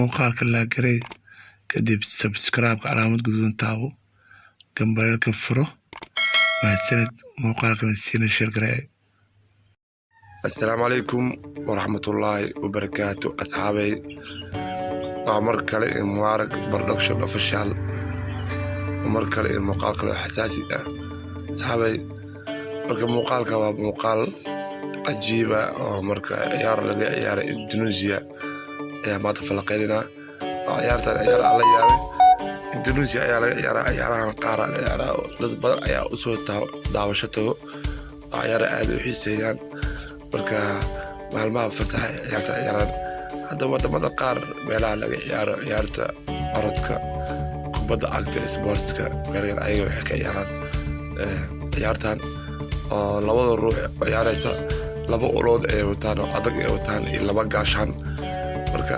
muuqaalka la garay kadib subscribe calaamad guduudan taabo gambarelka furo mahadsanid muuqaalkan siina share garay. السلام عليكم ورحمة الله وبركاته أصحابي وعمر كلي مبارك برودكشن اوفيشال ومر كلي مقال حساسي أصحابي مركا مقالك ومقال عجيبة ومركا عيار لقى عيار إندونيسيا يا ما تفلقينا عيارتنا عيار على عيار إندونيسيا عيارها قارة عيار ضد عيار أسود دعوشته عيار عاد وحيسيان marka maalmaha fasaxa ciyaarta ciyaaraan hadda wadamada qaar meelaha laga ciyaaro ciyaarta orodka kubadda cagta sportska meelaha ayaga waxay ka ciyaaraan ciyaartan oo labada ruux ciyaaraysa laba ulood ay wataan oo adag ay wataan iyo laba gaashan marka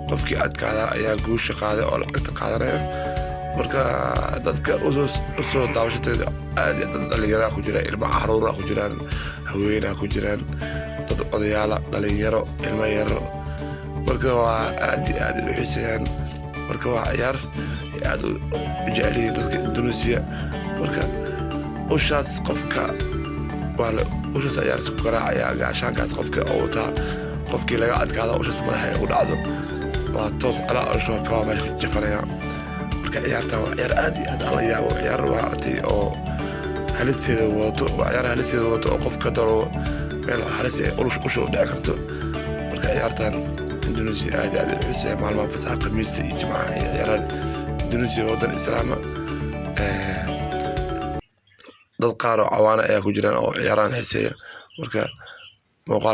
qofkii adkaada ayaa guusha qaaday oo lacagta qaadanaya marka dadka usoo daawashadeeda aad iyo dad dhalinyaro ku jira ilmo caruur ku jiraan haweenaa ku jiraan dad odayaala dhalinyaro ilmo yaro marka waa aad iyo aad u xiiseeyaan marka waa ciyaar aad u jecel yihiin dadka Indonesia marka ushaas qofka wala ushaas ciyaar isku garaacaya gaashaankaas qofka oo wataa qofkii laga adkaado ushaas madaxa u dhacdo waa toos ala usho ka waa jafanaya ciyaarta ciyaar aad iyo aad ala yaabo ciyaar waati oo haliseeda wato ciyaar haliseeda wato qofka daro meel halisee usho dhici karto marka ciyaartan Indonesia aad aad u xiiseeya maalmaha fasaxa khamiista iyo jimcaha ciyaarada Indonesia wadan islaama dad qaar oo cawaana ayaa ku jiraan oo ciyaaraan xiiseeya marka muuqaal